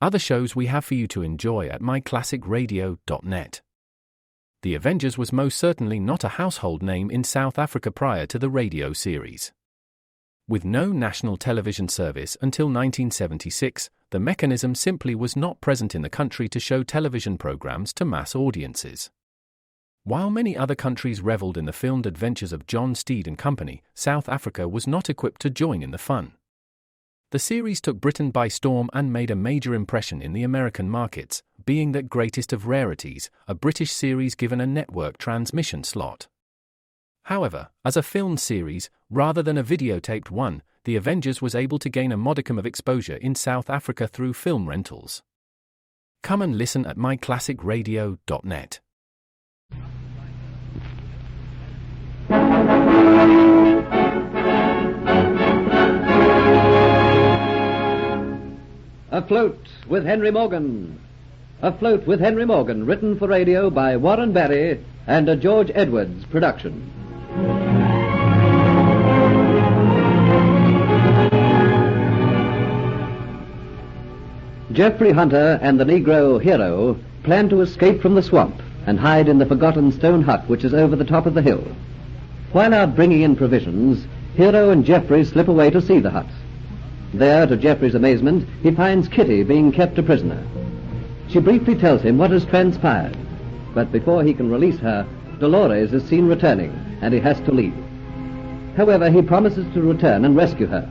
other shows we have for you to enjoy at myclassicradio.net. The Avengers was most certainly not a household name in South Africa prior to the radio series. With no national television service until 1976, the mechanism simply was not present in the country to show television programs to mass audiences. While many other countries reveled in the filmed adventures of John Steed and company, South Africa was not equipped to join in the fun. The series took Britain by storm and made a major impression in the American markets, being that greatest of rarities, a British series given a network transmission slot. However, as a filmed series, rather than a videotaped one, The Avengers was able to gain a modicum of exposure in South Africa through film rentals. Come and listen at myclassicradio.net. Afloat with Henry Morgan. Afloat with Henry Morgan, written for radio by Warren Barry and a George Edwards production. Geoffrey Hunter and the Negro Hero plan to escape from the swamp and hide in the forgotten stone hut which is over the top of the hill. While out bringing in provisions, Hero and Geoffrey slip away to see the hut. There, to Geoffrey's amazement, he finds Kitty being kept a prisoner. She briefly tells him what has transpired, but before he can release her, Dolores is seen returning, and he has to leave. However, he promises to return and rescue her.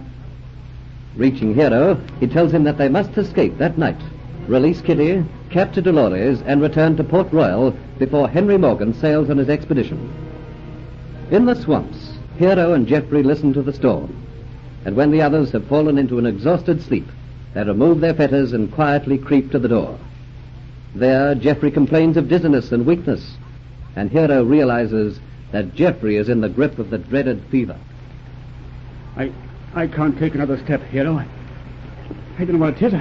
Reaching Hero, he tells him that they must escape that night, release Kitty, capture Dolores, and return to Port Royal before Henry Morgan sails on his expedition. In the swamps, Hero and Geoffrey listen to the storm, and when the others have fallen into an exhausted sleep, they remove their fetters and quietly creep to the door. There, Geoffrey complains of dizziness and weakness, and Hero realizes that Geoffrey is in the grip of the dreaded fever. I can't take another step, Hero. I don't know what it is.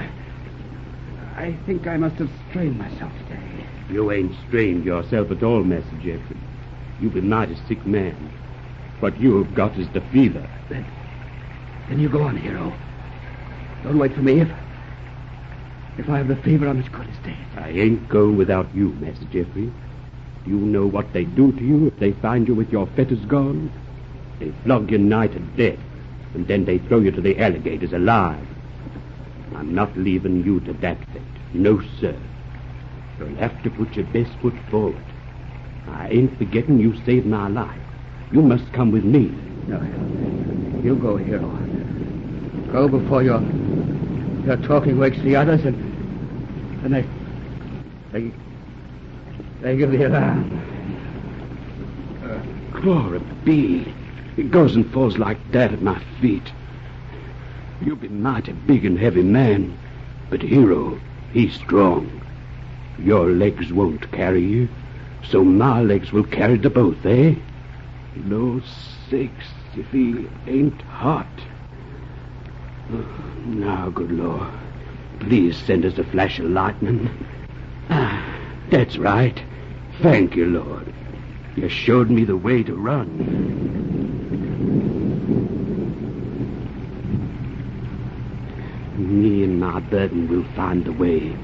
I think I must have strained myself today. You ain't strained yourself at all, Master Geoffrey. You've been mighty sick man. What you've got is the fever. Then you go on, Hero. Don't wait for me. If I have the fever, I'm as good as dead. I ain't going without you, Master Geoffrey. Do you know what they do to you if they find you with your fetters gone? They flog you nigh to death, and then they throw you to the alligators alive. I'm not leaving you to that fate. No, sir. You'll have to put your best foot forward. I ain't forgetting you saved my life. You must come with me. No, you go, Hero. Go before your talking wakes the others, and they give the alarm. Glory be. It goes and falls like that at my feet. You be mighty big and heavy man, but Hero, he's strong. Your legs won't carry you, so my legs will carry the both, eh? No sakes, if he ain't hot. Now, good Lord, please send us a flash of lightning. That's right. Thank you, Lord. You showed me the way to run. Me and my burden will find the way.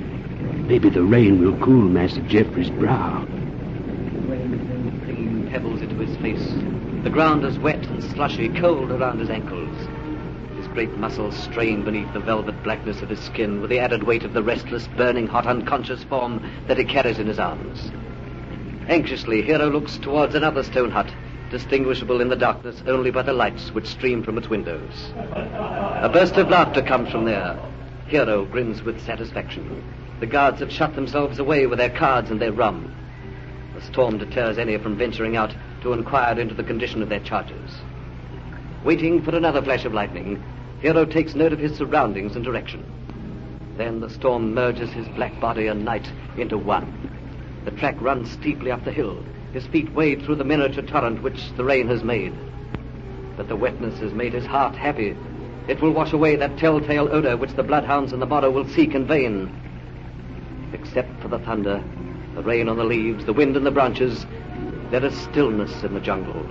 Maybe the rain will cool Master Geoffrey's brow. The rain is flinging pebbles into his face. The ground is wet and slushy, cold around his ankles. His great muscles strain beneath the velvet blackness of his skin with the added weight of the restless, burning, hot, unconscious form that he carries in his arms. Anxiously, Hero looks towards another stone hut, distinguishable in the darkness only by the lights which stream from its windows. A burst of laughter comes from there. Hero grins with satisfaction. The guards have shut themselves away with their cards and their rum. The storm deters any from venturing out to inquire into the condition of their charges. Waiting for another flash of lightning, Hero takes note of his surroundings and direction. Then the storm merges his black body and night into one. The track runs steeply up the hill. His feet wade through the miniature torrent which the rain has made. But the wetness has made his heart happy. It will wash away that telltale odor which the bloodhounds in the meadow will seek in vain. Except for the thunder, the rain on the leaves, the wind in the branches, there is stillness in the jungle.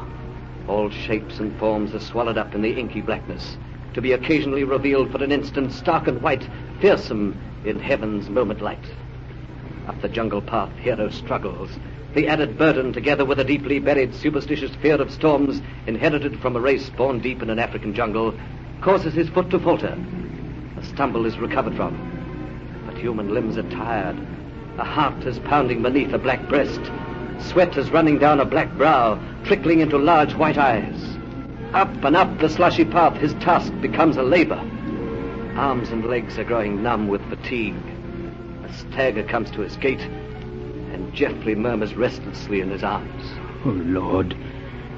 All shapes and forms are swallowed up in the inky blackness, to be occasionally revealed for an instant stark and white, fearsome, in heaven's moment light. Up the jungle path, Hero struggles. The added burden, together with a deeply buried superstitious fear of storms inherited from a race born deep in an African jungle, causes his foot to falter. A stumble is recovered from. But human limbs are tired. A heart is pounding beneath a black breast. Sweat is running down a black brow, trickling into large white eyes. Up and up the slushy path, his task becomes a labor. Arms and legs are growing numb with fatigue. A stagger comes to his gait, and Geoffrey murmurs restlessly in his arms. Oh, Lord,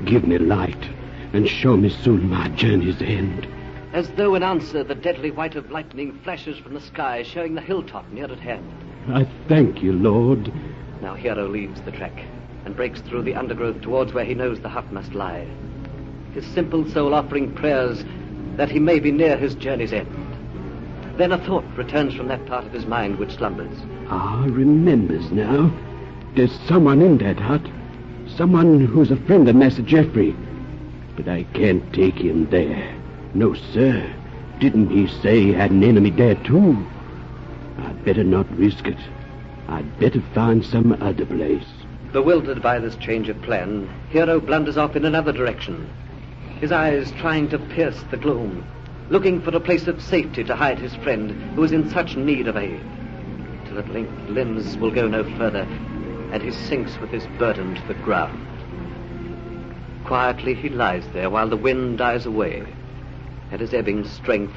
give me light, and show me soon my journey's end. As though in answer, the deadly white of lightning flashes from the sky, showing the hilltop near at hand. I thank you, Lord. Now Hero leaves the track and breaks through the undergrowth towards where he knows the hut must lie. His simple soul offering prayers that he may be near his journey's end. Then a thought returns from that part of his mind which slumbers. Remembers now. There's someone in that hut. Someone who's a friend of Master Geoffrey. But I can't take him there. No, sir. Didn't he say he had an enemy there, too? I'd better not risk it. I'd better find some other place. Bewildered by this change of plan, Hero blunders off in another direction, his eyes trying to pierce the gloom, looking for a place of safety to hide his friend who is in such need of aid, till at length limbs will go no further, and he sinks with his burden to the ground. Quietly he lies there while the wind dies away, and his ebbing strength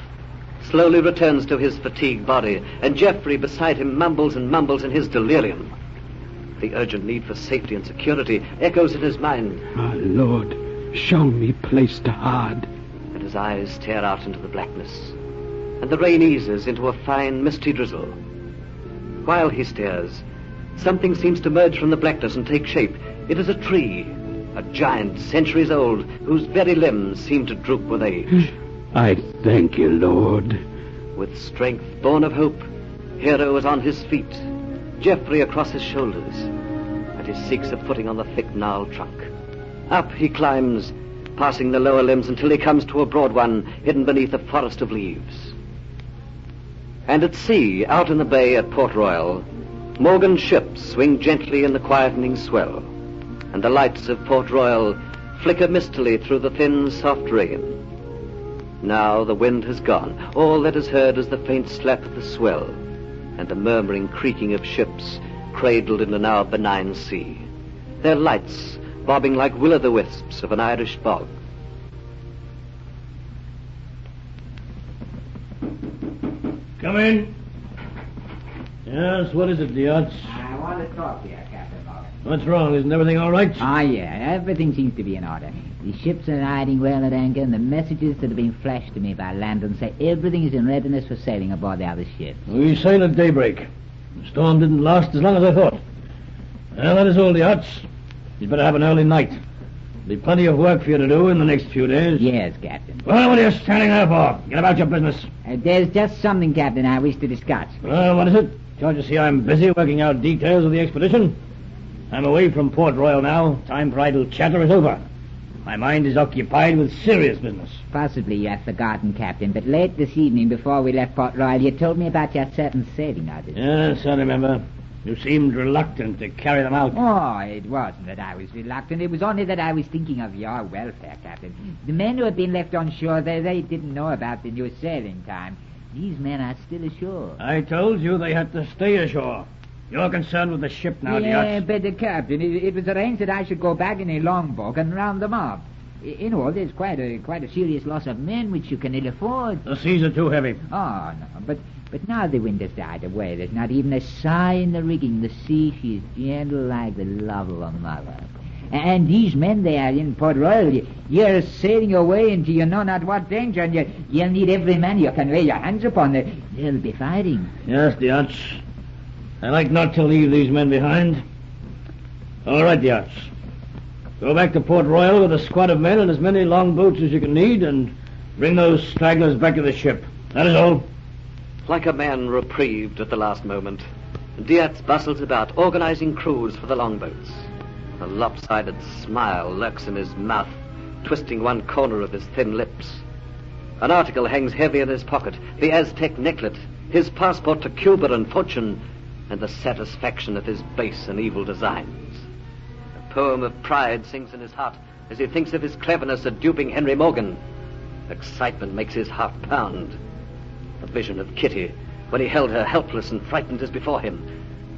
slowly returns to his fatigued body, and Geoffrey beside him mumbles and mumbles in his delirium. The urgent need for safety and security echoes in his mind. My Lord, show me place to hide. And his eyes stare out into the blackness, and the rain eases into a fine misty drizzle. While he stares, something seems to merge from the blackness and take shape. It is a tree, a giant, centuries old, whose very limbs seem to droop with age. I thank you, Lord. With strength born of hope, Hero is on his feet, Geoffrey across his shoulders, and he seeks a footing on the thick gnarled trunk. Up he climbs, passing the lower limbs until he comes to a broad one hidden beneath a forest of leaves. And at sea, out in the bay at Port Royal, Morgan's ships swing gently in the quietening swell, and the lights of Port Royal flicker mistily through the thin, soft rain. Now the wind has gone. All that is heard is the faint slap of the swell and the murmuring creaking of ships cradled in the now benign sea, their lights bobbing like will-o'-the-wisps of an Irish bog. Come in. Yes, what is it, Diaz? I want to talk to you, Captain Morgan. What's wrong? Isn't everything all right? Yeah, everything seems to be in order. The ships are riding well at anchor, and the messages that have been flashed to me by Landon say everything is in readiness for sailing aboard the other ships. We sail at daybreak. The storm didn't last as long as I thought. Well, that is all, Diaz. You'd better have an early night. There'll be plenty of work for you to do in the next few days. Yes, Captain. Well, what are you standing there for? Get about your business. There's just something, Captain, I wish to discuss. Well, what is it? Can't you see I'm busy working out details of the expedition? I'm away from Port Royal now. Time for idle chatter is over. My mind is occupied with serious business. Possibly you have forgotten, Captain, but late this evening before we left Port Royal, you told me about your certain sailing orders. Yes, I remember. You seemed reluctant to carry them out. Oh, it wasn't that I was reluctant. It was only that I was thinking of your welfare, Captain. The men who had been left on shore, they didn't know about the new sailing time. These men are still ashore. I told you they had to stay ashore. You're concerned with the ship now, Yeah, Diaz. but Captain, it was arranged that I should go back in a longboat and round them up. In all, there's quite a serious loss of men which you can ill afford. The seas are too heavy. Oh, no, but now the wind has died away. There's not even a sigh in the rigging. The sea, she's gentle like the love of a mother. And these men, they are in Port Royal. You're sailing away into you know not what danger, and you'll need every man you can lay your hands upon. They'll be fighting. Yes, Diaz. I like not to leave these men behind. All right, Diaz. Go back to Port Royal with a squad of men and as many longboats as you can need, and bring those stragglers back to the ship. That is all. Like a man reprieved at the last moment, Diaz bustles about, organizing crews for the longboats. A lopsided smile lurks in his mouth, twisting one corner of his thin lips. An article hangs heavy in his pocket, the Aztec necklet, his passport to Cuba and fortune, and the satisfaction of his base and evil designs. A poem of pride sings in his heart as he thinks of his cleverness at duping Henry Morgan. Excitement makes his heart pound. The vision of Kitty, when he held her helpless and frightened as before him,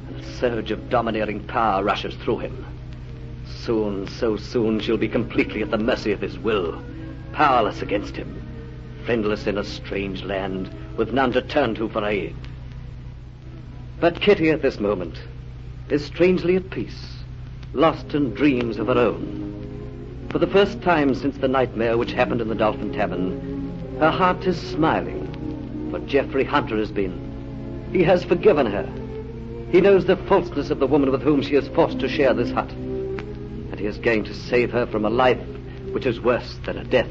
and a surge of domineering power rushes through him. Soon, so soon, she'll be completely at the mercy of his will, powerless against him, friendless in a strange land, with none to turn to for aid. But Kitty at this moment is strangely at peace, lost in dreams of her own. For the first time since the nightmare which happened in the Dolphin Tavern, her heart is smiling, for Geoffrey Hunter has been. He has forgiven her. He knows the falseness of the woman with whom she is forced to share this hut, and he is going to save her from a life which is worse than a death.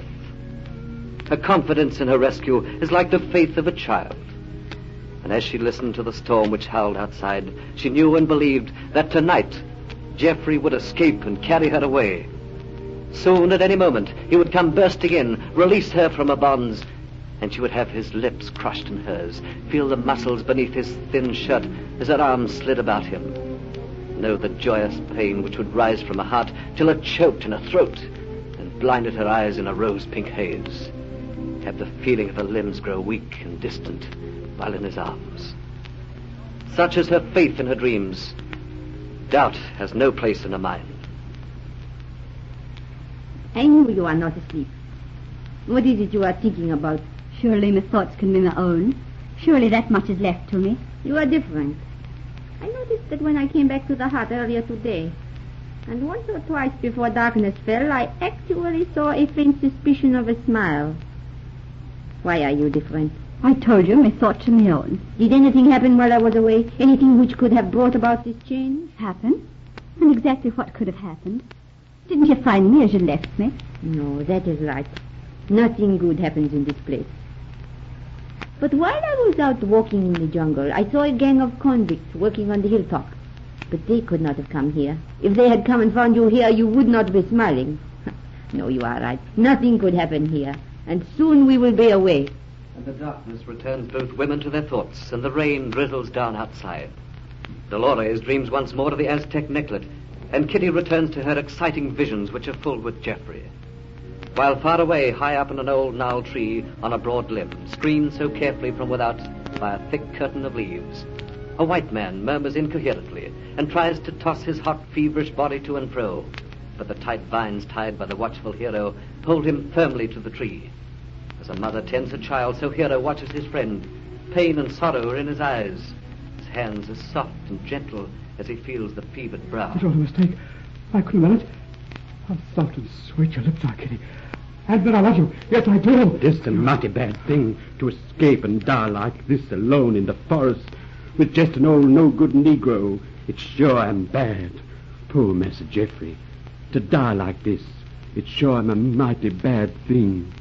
Her confidence in her rescue is like the faith of a child. And as she listened to the storm which howled outside, she knew and believed that tonight Geoffrey would escape and carry her away. Soon, at any moment, he would come bursting in, release her from her bonds, and she would have his lips crushed in hers, feel the muscles beneath his thin shirt as her arms slid about him, know the joyous pain which would rise from her heart till it choked in her throat and blinded her eyes in a rose-pink haze, have the feeling of her limbs grow weak and distant while in his arms. Such is her faith in her dreams. Doubt has no place in her mind. I know you are not asleep. What is it you are thinking about? Surely my thoughts can be my own. Surely that much is left to me. You are different. I noticed that when I came back to the hut earlier today, and once or twice before darkness fell, I actually saw a faint suspicion of a smile. Why are you different? I told you my thoughts are my own. Did anything happen while I was away? Anything which could have brought about this change? Happen? And exactly what could have happened? Didn't you find me as you left me? No, that is right. Nothing good happens in this place. But while I was out walking in the jungle, I saw a gang of convicts working on the hilltop. But they could not have come here. If they had come and found you here, you would not be smiling. No, you are right. Nothing could happen here. And soon we will be away. And the darkness returns both women to their thoughts, and the rain drizzles down outside. Dolores dreams once more of the Aztec necklet, and Kitty returns to her exciting visions which are full with Geoffrey. While far away, high up in an old gnarled tree on a broad limb, screened so carefully from without by a thick curtain of leaves, a white man murmurs incoherently and tries to toss his hot, feverish body to and fro, but the tight vines tied by the watchful hero hold him firmly to the tree. As a mother tends her child, so Hero watches his friend. Pain and sorrow are in his eyes. His hands are soft and gentle as he feels the fevered brow. It was a mistake. I couldn't have done it. How soft and sweet your lips are, Kitty. And but I love you. Yes, I do. It's a mighty bad thing to escape and die like this alone in the forest with just an old no-good Negro. It's sure I'm bad. Poor Master Geoffrey. To die like this, it's sure I'm a mighty bad thing.